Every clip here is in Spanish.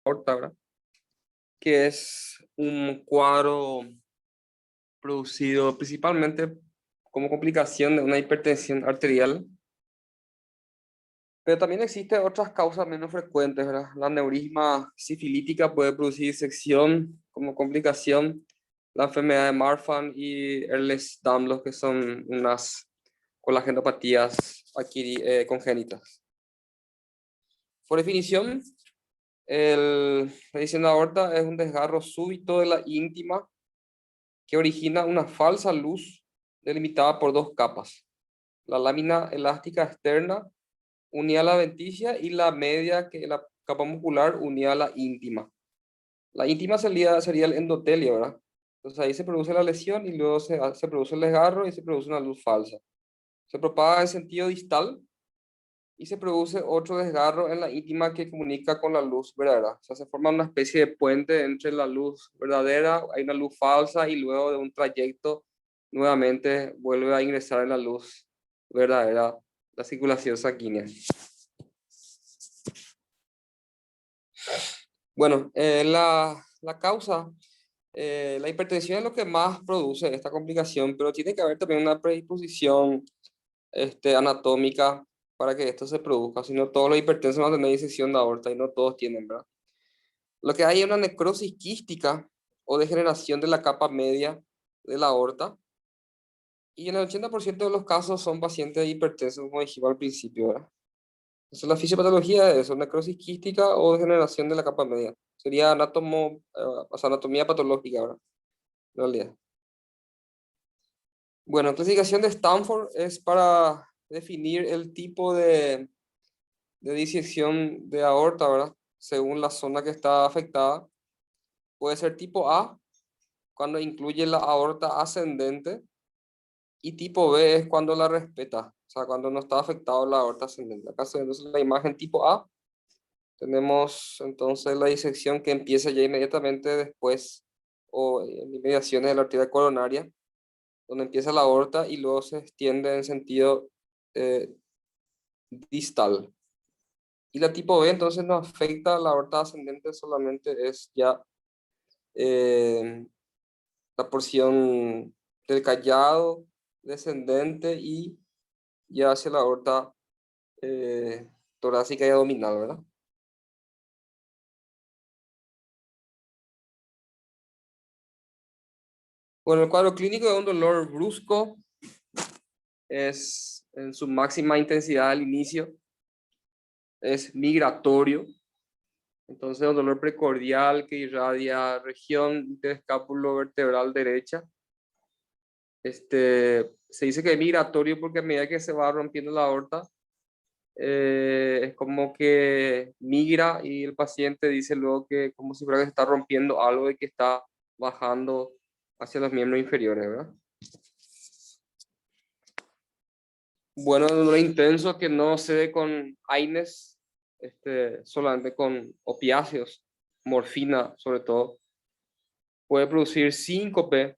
aorta, ¿verdad? Que es un cuadro producido principalmente como complicación de una hipertensión arterial. Pero también existen otras causas menos frecuentes, ¿verdad? La aneurisma sifilítica puede producir disección como complicación, la enfermedad de Marfan y Ehlers-Danlos, que son unas colagenopatías congénitas. Por definición, la disección de aorta es un desgarro súbito de la íntima que origina una falsa luz delimitada por dos capas: la lámina elástica externa unida a la adventicia y la media, que es la capa muscular unida a la íntima. La íntima sería el endotelio, ¿verdad? Entonces ahí se produce la lesión y luego se produce el desgarro y se produce una luz falsa. Se propaga en sentido distal y se produce otro desgarro en la íntima que comunica con la luz verdadera. O sea, se forma una especie de puente entre la luz verdadera, hay una luz falsa y luego de un trayecto nuevamente vuelve a ingresar en la luz verdadera, la circulación sanguínea. Bueno, la causa, la hipertensión es lo que más produce esta complicación, pero tiene que haber también una predisposición anatómica para que esto se produzca. Si no, todos los hipertensos van a tener disección de aorta y no todos tienen, ¿verdad? Lo que hay es una necrosis quística o degeneración de la capa media de la aorta. Y en el 80% de los casos son pacientes hipertensos, como dijimos al principio, ¿verdad? Entonces, la fisiopatología es eso, necrosis quística o degeneración de la capa media. Sería anatomía patológica, ¿verdad? En realidad. Bueno, clasificación de Stanford es para definir el tipo de disección de aorta, ¿verdad? Según la zona que está afectada. Puede ser tipo A, cuando incluye la aorta ascendente, y tipo B es cuando la respeta, o sea, cuando no está afectado la aorta ascendente. Acá se ve entonces la imagen tipo A. Tenemos entonces la disección que empieza ya inmediatamente después o en inmediaciones de la arteria coronaria, donde empieza la aorta y luego se extiende en sentido eh, distal. Y la tipo B entonces no afecta a la aorta ascendente, solamente es ya la porción del callado descendente y ya hacia la aorta torácica y abdominal, ¿verdad? Bueno, el cuadro clínico de un dolor brusco es en su máxima intensidad al inicio, es migratorio. Entonces, un dolor precordial que irradia región interescápulo-vertebral derecha. Se dice que es migratorio porque a medida que se va rompiendo la aorta, es como que migra y el paciente dice luego que como si fuera que se está rompiendo algo y que está bajando hacia los miembros inferiores, ¿verdad? Bueno, un dolor intenso que no se ve con AINES, solamente con opiáceos, morfina sobre todo. Puede producir síncope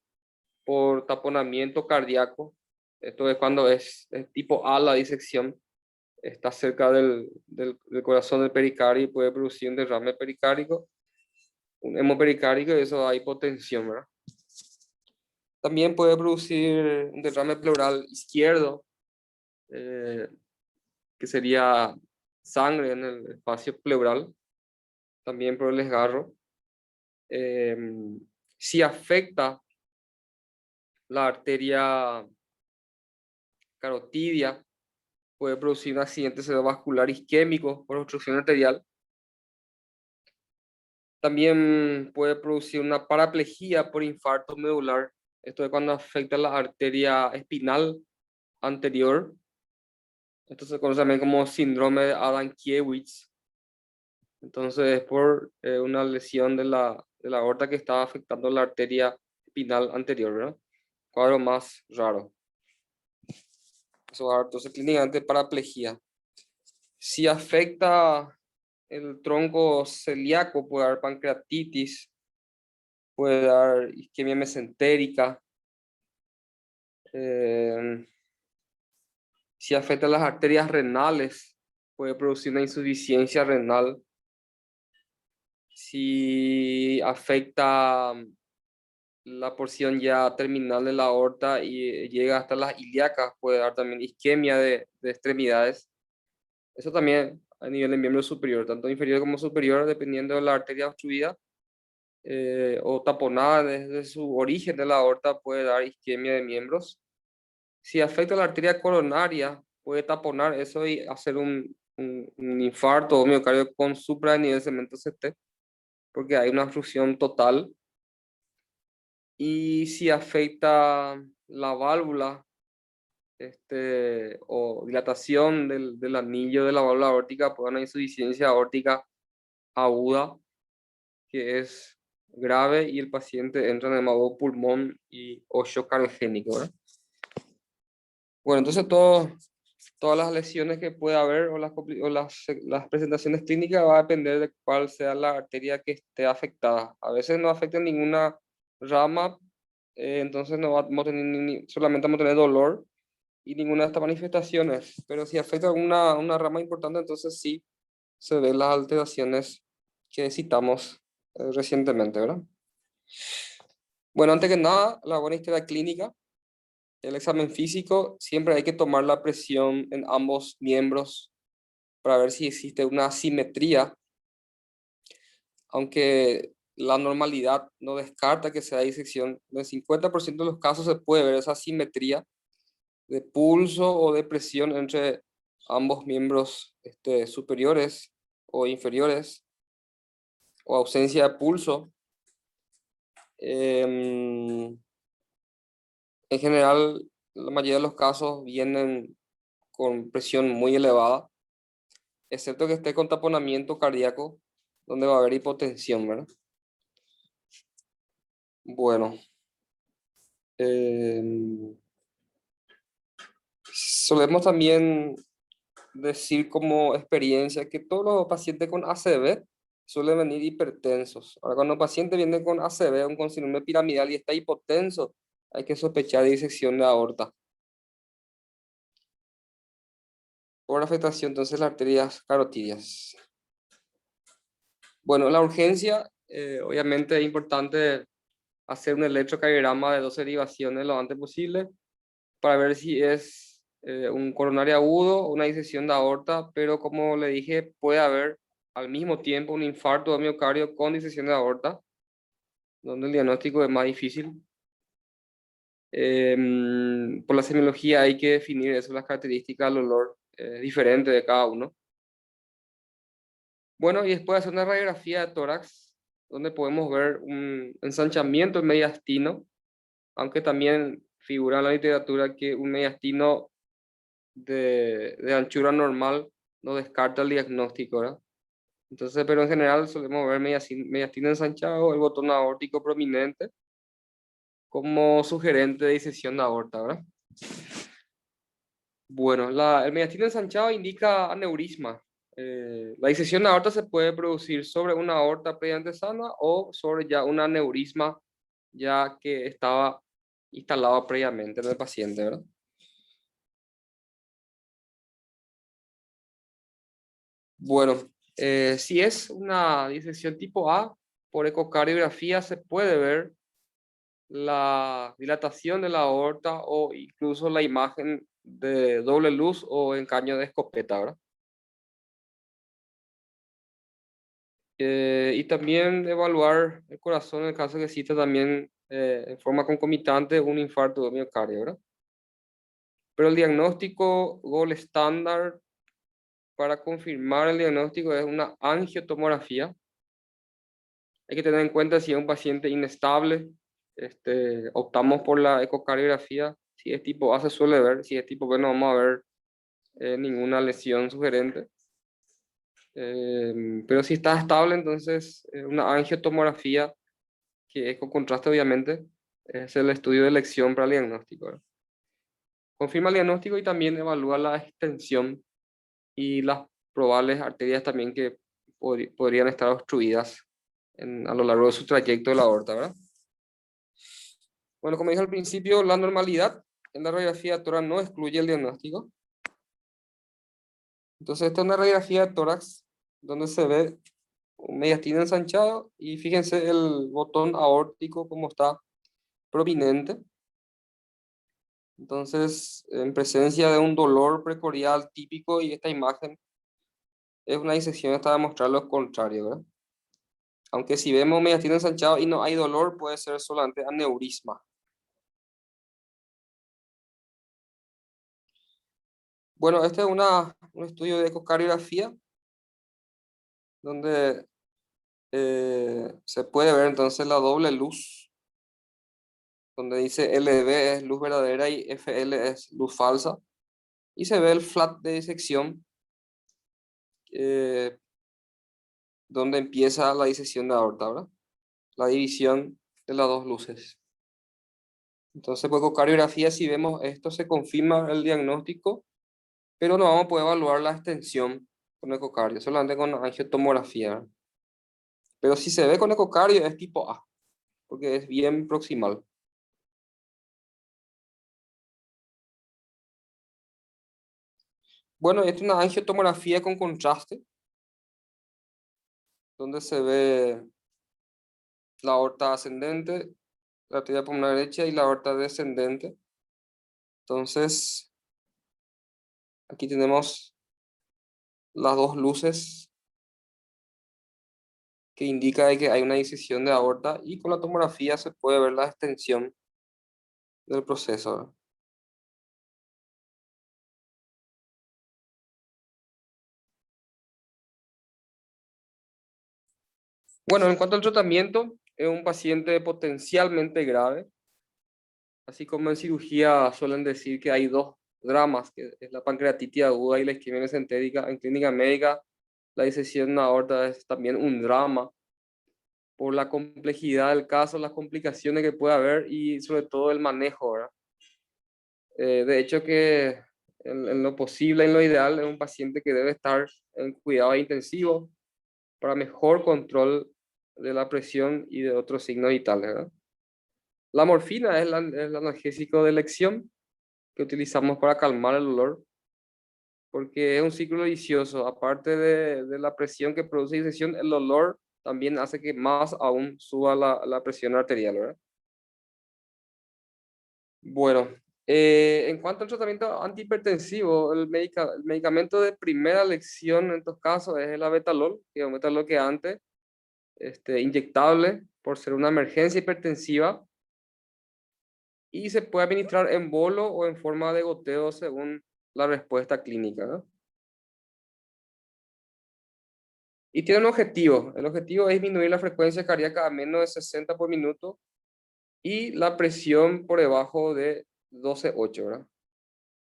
por taponamiento cardíaco. Esto es cuando es tipo A la disección. Está cerca del corazón del pericardio y puede producir un derrame pericárdico, un hemopericárdico, y eso da hipotensión, ¿verdad? También puede producir un derrame pleural izquierdo, que sería sangre en el espacio pleural, también por el desgarro. Si afecta la arteria carotidia, puede producir un accidente cerebrovascular isquémico por obstrucción arterial. También puede producir una paraplegia por infarto medular. Esto es cuando afecta la arteria espinal anterior. Esto se conoce también como síndrome de Adam-Kiewicz. Entonces es por una lesión de la aorta que está afectando la arteria espinal anterior, ¿verdad? Cuadro más raro. Eso va a dar entonces clínicamente paraplegia. Si afecta el tronco celíaco, puede dar pancreatitis, puede dar isquemia mesentérica. Si afecta las arterias renales, puede producir una insuficiencia renal. Si afecta la porción ya terminal de la aorta y llega hasta las ilíacas, puede dar también isquemia de extremidades. Eso también a nivel de miembro superior, tanto inferior como superior, dependiendo de la arteria obstruida o taponada desde su origen de la aorta, puede dar isquemia de miembros. Si afecta la arteria coronaria, puede taponar eso y hacer un infarto o miocardio con supranivel cemento CT, porque hay una obstrucción total. Y si afecta la válvula o dilatación del anillo de la válvula aórtica, puede haber una insuficiencia aórtica aguda, que es grave, y el paciente entra en el modo pulmón o shock anergénico, ¿verdad? Bueno, entonces todas las lesiones que pueda haber las presentaciones clínicas va a depender de cuál sea la arteria que esté afectada. A veces no afecta ninguna rama, entonces no vamos a tener solamente vamos a tener dolor y ninguna de estas manifestaciones. Pero si afecta una rama importante, entonces sí se ven las alteraciones que citamos recientemente, ¿verdad? Bueno, antes que nada, la buena historia clínica. El examen físico, siempre hay que tomar la presión en ambos miembros para ver si existe una asimetría, aunque la normalidad no descarta que sea disección. En el 50% de los casos se puede ver esa asimetría de pulso o de presión entre ambos miembros superiores o inferiores, o ausencia de pulso. En general, la mayoría de los casos vienen con presión muy elevada, excepto que esté con taponamiento cardíaco, donde va a haber hipotensión, ¿verdad? Bueno, solemos también decir como experiencia que todos los pacientes con ACV suelen venir hipertensos. Ahora, cuando el paciente viene con ACV, con síndrome piramidal y está hipotenso, hay que sospechar de disección de aorta. Por afectación, entonces, las arterias carotidias. Bueno, la urgencia, obviamente es importante hacer un electrocardiograma de 12 derivaciones lo antes posible para ver si es un coronario agudo o una disección de aorta, pero como le dije, puede haber al mismo tiempo un infarto de miocardio con disección de aorta, donde el diagnóstico es más difícil. Por la semiología hay que definir eso, las características del olor diferente de cada uno. Bueno, y después hacer una radiografía de tórax, donde podemos ver un ensanchamiento mediastino, aunque también figura en la literatura que un mediastino de anchura normal no descarta el diagnóstico, ¿verdad? Entonces, pero en general solemos ver mediastino ensanchado, el botón aórtico prominente, como sugerente de disección de aorta, ¿verdad? Bueno, el mediastino ensanchado indica aneurisma. La disección de aorta se puede producir sobre una aorta previamente sana o sobre ya un aneurisma ya que estaba instalado previamente en el paciente, ¿verdad? Bueno, si es una disección tipo A, por ecocardiografía se puede ver la dilatación de la aorta o incluso la imagen de doble luz o en caño de escopeta, ¿verdad? Y también evaluar el corazón en el caso que exista también en forma concomitante un infarto de miocardio, ¿verdad? Pero el diagnóstico gold estándar para confirmar el diagnóstico es una angiotomografía. Hay que tener en cuenta si es un paciente inestable, optamos por la ecocardiografía. Si es tipo A se suele ver, si es tipo B no vamos a ver ninguna lesión sugerente. Pero si está estable, entonces una angiotomografía, que es con contraste obviamente, es el estudio de elección para el diagnóstico, ¿verdad? Confirma el diagnóstico y también evalúa la extensión y las probables arterias también que podrían estar obstruidas a lo largo de su trayecto de la aorta, ¿verdad? Bueno, como dije al principio, la normalidad en la radiografía de tórax no excluye el diagnóstico. Entonces, esta es una radiografía de tórax donde se ve un mediastino ensanchado y fíjense el botón aórtico como está prominente. Entonces, en presencia de un dolor precordial típico, y esta imagen es una disección está demostrar lo contrario, ¿verdad? Aunque si vemos mediastino ensanchado y no hay dolor, puede ser solamente aneurisma. Bueno, este es un estudio de ecocardiografía donde se puede ver entonces la doble luz, donde dice LV es luz verdadera y FL es luz falsa. Y se ve el flat de disección, eh, donde empieza la disección de aorta, ¿verdad? La división de las dos luces. Entonces, por ecocardiografía, si vemos esto, se confirma el diagnóstico, pero no vamos a poder evaluar la extensión con ecocardio, solamente con angiotomografía, ¿verdad? Pero si se ve con ecocardio es tipo A, porque es bien proximal. Bueno, esta es una angiotomografía con contraste, donde se ve la aorta ascendente, la arteria pulmonar derecha y la aorta descendente. Entonces, aquí tenemos las dos luces que indica de que hay una disección de aorta y con la tomografía se puede ver la extensión del proceso, ¿verdad? Bueno, en cuanto al tratamiento, es un paciente potencialmente grave, así como en cirugía suelen decir que hay dos dramas, que es la pancreatitis aguda y la isquemia mesentérica. En clínica médica, la disección de aorta es también un drama por la complejidad del caso, las complicaciones que puede haber y sobre todo el manejo, ¿verdad? De hecho que en lo posible, en lo ideal, es un paciente que debe estar en cuidado intensivo para mejor control de la presión y de otros signos vitales, ¿verdad? La morfina es el analgésico de elección que utilizamos para calmar el dolor, porque es un ciclo vicioso. Aparte de la presión que produce disección, el dolor también hace que más aún suba la presión arterial, ¿verdad? Bueno, en cuanto al tratamiento antihipertensivo, el medicamento de primera elección en estos casos es el abetalol, que es un metalol que antes, inyectable por ser una emergencia hipertensiva y se puede administrar en bolo o en forma de goteo según la respuesta clínica, ¿no? Y tiene un objetivo. El objetivo es disminuir la frecuencia cardíaca a menos de 60 por minuto y la presión por debajo de 12,8, ¿verdad?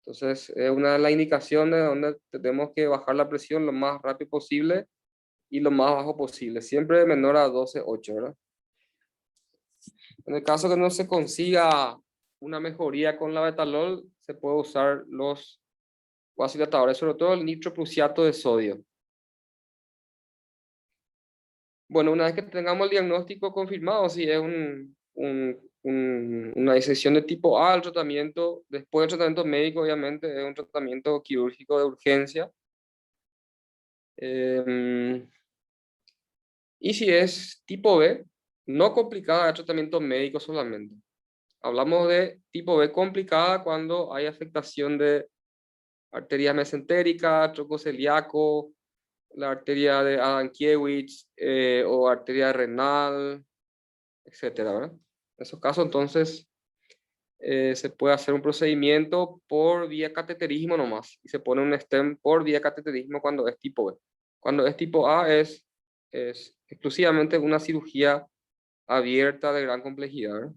Entonces, es una de las indicaciones donde tenemos que bajar la presión lo más rápido posible y lo más bajo posible, siempre menor a 12,8, ¿verdad? En el caso que no se consiga una mejoría con la betalol, se puede usar los vasodilatadores, sobre todo el nitroprusiato de sodio. Bueno, una vez que tengamos el diagnóstico confirmado, si es una disección de tipo A, el tratamiento, después del tratamiento médico, obviamente, es un tratamiento quirúrgico de urgencia. Y si es tipo B, no complicada, de tratamiento médico solamente. Hablamos de tipo B complicada cuando hay afectación de arteria mesentérica, tronco celíaco, la arteria de Adamkiewicz o arteria renal, etcétera, ¿verdad? En esos casos, entonces, se puede hacer un procedimiento por vía cateterismo nomás y se pone un stent por vía cateterismo cuando es tipo B. Cuando es tipo A es exclusivamente una cirugía abierta de gran complejidad, ¿verdad?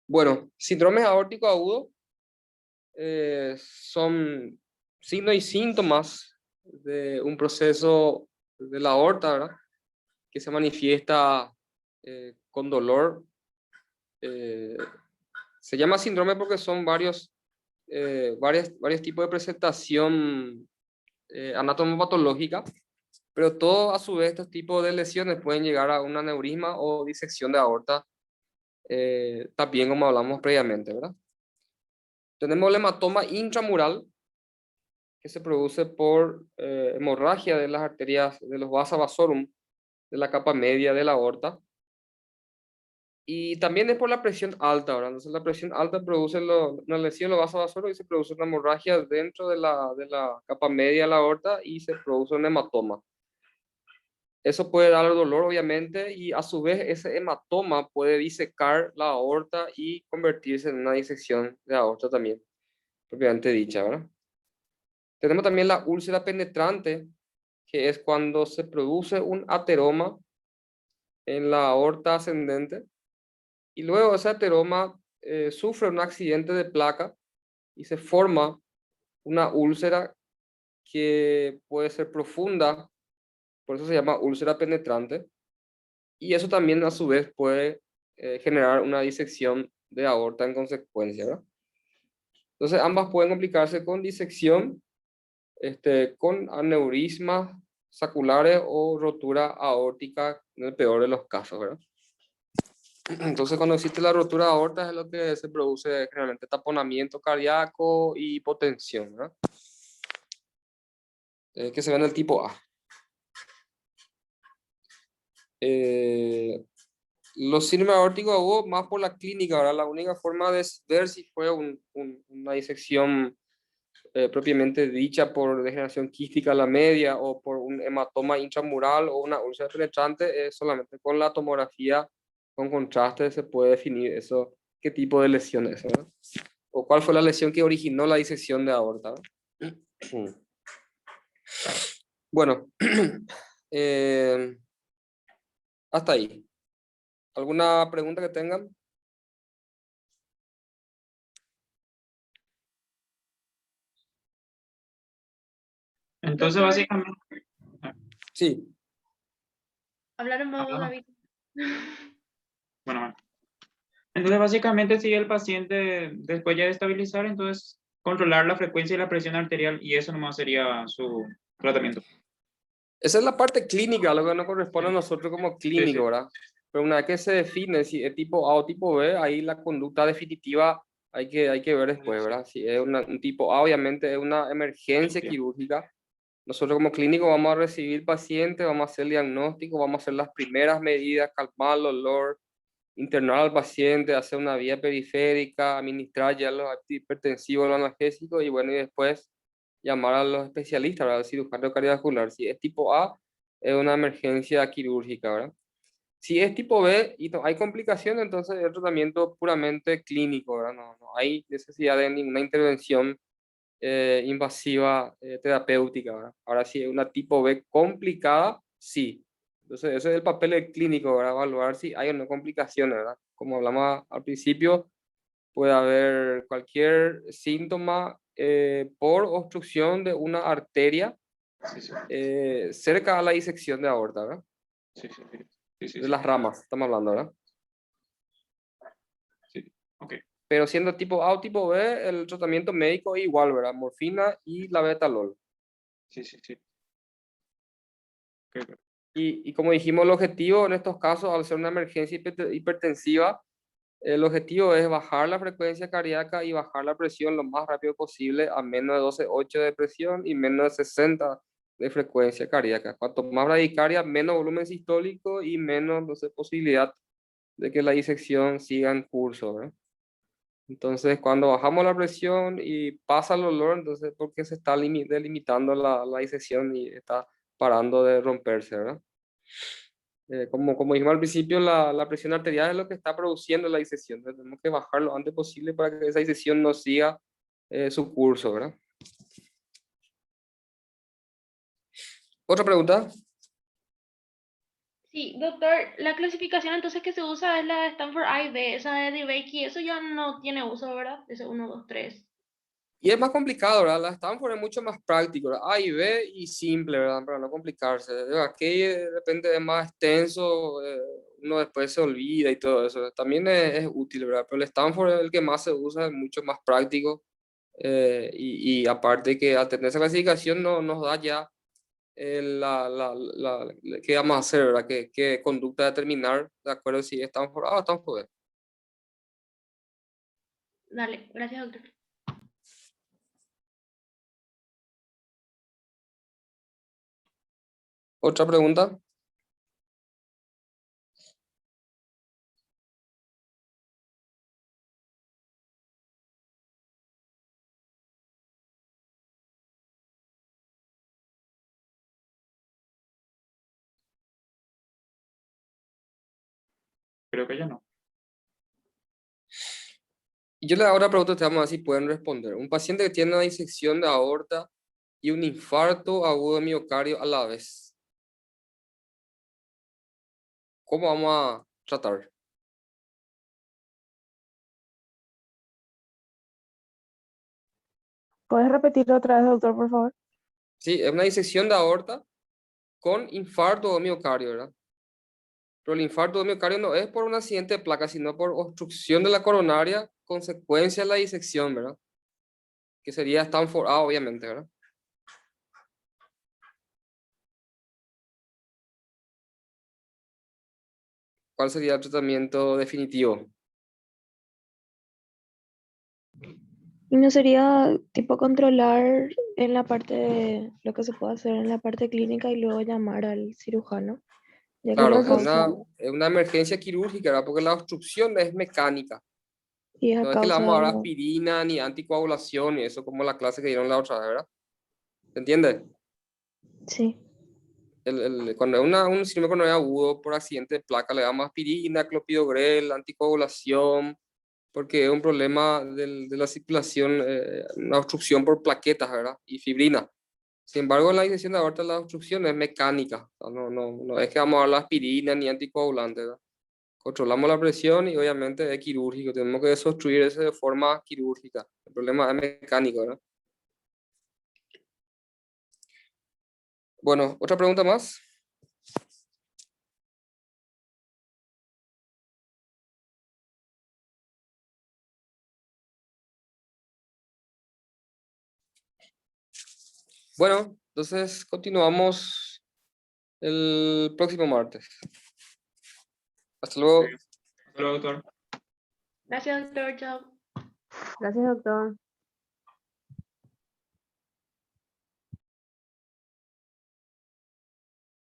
Bueno, síndromes aórticos agudos son signos y síntomas de un proceso de la aorta, ¿verdad? Que se manifiesta con dolor. eh, Se llama síndrome porque son varios tipos de presentación anatomopatológica, pero todos a su vez estos tipos de lesiones pueden llegar a un aneurisma o disección de aorta, también como hablamos previamente, ¿verdad? Tenemos el hematoma intramural, que se produce por hemorragia de las arterias, de los vasa vasorum, de la capa media de la aorta. Y también es por la presión alta, ¿verdad? Entonces la presión alta produce una lesión de los vasos vasorum y se produce una hemorragia dentro de la capa media de la aorta y se produce un hematoma. Eso puede dar dolor, obviamente, y a su vez ese hematoma puede disecar la aorta y convertirse en una disección de aorta también, propiamente dicha, ¿verdad? Tenemos también la úlcera penetrante, que es cuando se produce un ateroma en la aorta ascendente y luego ese ateroma sufre un accidente de placa y se forma una úlcera que puede ser profunda, por eso se llama úlcera penetrante, y eso también a su vez puede generar una disección de aorta en consecuencia, ¿verdad? Entonces ambas pueden complicarse con disección, con aneurismas saculares o rotura aórtica en el peor de los casos, ¿verdad? Entonces cuando existe la rotura de aorta es lo que se produce generalmente taponamiento cardíaco y hipotensión, ¿verdad? Que se ve en el tipo A. Los síndromes aórticos agudos más por la clínica, ¿verdad? La única forma de ver si fue una disección propiamente dicha por degeneración quística a la media o por un hematoma intramural o una úlcera penetrante es solamente con la tomografía con contraste se puede definir eso, qué tipo de lesión es, ¿verdad? O cuál fue la lesión que originó la disección de aorta, ¿verdad? Bueno, eh, hasta ahí. ¿Alguna pregunta que tengan? Entonces, Doctor, básicamente, Sí. hablaron vos, hablamos. David. Bueno, bueno. Entonces, básicamente, si el paciente después ya de estabilizar, entonces controlar la frecuencia y la presión arterial y eso nomás sería su tratamiento. Esa es la parte clínica, lo que nos corresponde a Sí, nosotros como sí, sí. clínico, ¿verdad? Pero una vez que se define si es tipo A o tipo B, ahí la conducta definitiva hay que ver después, ¿verdad? Si es un tipo A, obviamente es una emergencia Sí, quirúrgica. Nosotros como clínico vamos a recibir pacientes, vamos a hacer el diagnóstico, vamos a hacer las primeras medidas, calmar el dolor, internar al paciente, hacer una vía periférica, administrar ya los antihipertensivos, los analgésicos y bueno, y después llamar a los especialistas, ¿verdad? El cirujano cardiovascular. Si es tipo A, es una emergencia quirúrgica, ¿verdad? Si es tipo B y hay complicaciones, entonces es un tratamiento puramente clínico, ¿verdad? No hay necesidad de ninguna intervención invasiva terapéutica, ¿verdad? Ahora, si es una tipo B complicada, sí. Entonces, ese es el papel del clínico, ¿verdad? Evaluar si hay o no complicaciones, ¿verdad? Como hablamos al principio, puede haber cualquier síntoma por obstrucción de una arteria sí, sí, cerca a la disección de aorta, ¿verdad? sí, sí, sí, sí, sí, De sí, las ramas, estamos hablando, ¿verdad? sí. Ok, Pero siendo tipo A o tipo B, el tratamiento médico es igual, ¿verdad? Morfina y la betalol. sí, sí, sí. Ok, ok. Y como dijimos, el objetivo en estos casos, al ser una emergencia hipertensiva, el objetivo es bajar la frecuencia cardíaca y bajar la presión lo más rápido posible a menos de 12,8 de presión y menos de 60 de frecuencia cardíaca. Cuanto más bradicardia, menos volumen sistólico y menos, entonces, posibilidad de que la disección siga en curso, ¿verdad? Entonces, cuando bajamos la presión y pasa el dolor, entonces, porque se está delimitando la disección y está parando de romperse, ¿verdad? Como dijimos al principio, la presión arterial es lo que está produciendo la disección. Entonces, tenemos que bajar lo antes posible para que esa disección no siga su curso, ¿verdad? ¿Otra pregunta? Sí, doctor, la clasificación entonces que se usa es la de Stanford A y B, esa de DeBakey, eso ya no tiene uso, ¿verdad? Ese 1, 2, 3. Y es más complicado, ¿verdad? La Stanford es mucho más práctico, ¿verdad? A y B y simple, ¿verdad? Para no complicarse. Aquí de repente es más extenso, uno después se olvida y todo eso. También es útil, ¿verdad? Pero el Stanford es el que más se usa, es mucho más práctico. Y aparte que al tener esa clasificación no, nos da ya qué vamos a hacer, ¿verdad? ¿Qué conducta determinar de acuerdo si es Stanford A o Stanford B. Dale, gracias, doctor. ¿Otra pregunta? Creo que ya no. Y yo le hago otra pregunta, te vamos a ver si pueden responder. Un paciente que tiene una disección de aorta y un infarto agudo de miocardio a la vez. ¿Cómo vamos a tratar? ¿Puedes repetirlo otra vez, doctor, por favor? Sí, es una disección de aorta con infarto de miocardio, ¿verdad? Pero el infarto de miocardio no es por un accidente de placa, sino por obstrucción de la coronaria, consecuencia de la disección, ¿verdad? Que sería Stanford A, obviamente, ¿verdad? ¿Cuál sería el tratamiento definitivo? ¿Y no sería tipo controlar en la parte de lo que se puede hacer en la parte clínica y luego llamar al cirujano? Ya que Claro, la es causa, es una emergencia quirúrgica, ¿verdad? Porque la obstrucción es mecánica. y es a No es que le causa vamos a dar de... aspirina ni anticoagulación y eso como la clase que dieron la otra vez, ¿verdad? ¿Se entiende? Sí. Cuando es un síndrome coronario agudo por accidente de placa, le damos aspirina, clopidogrel, anticoagulación, porque es un problema de la circulación, una obstrucción por plaquetas, ¿verdad? Y fibrina. Sin embargo, en la disección de aorta la obstrucción es mecánica. O sea, no es que vamos a dar la aspirina ni anticoagulante, ¿verdad? Controlamos la presión y obviamente es quirúrgico. Tenemos que desobstruir eso de forma quirúrgica. El problema es mecánico, ¿verdad? Bueno, otra pregunta más. Bueno, entonces continuamos el próximo martes. Hasta luego. Hasta luego, doctor. Gracias, doctor. Chao. Gracias, doctor.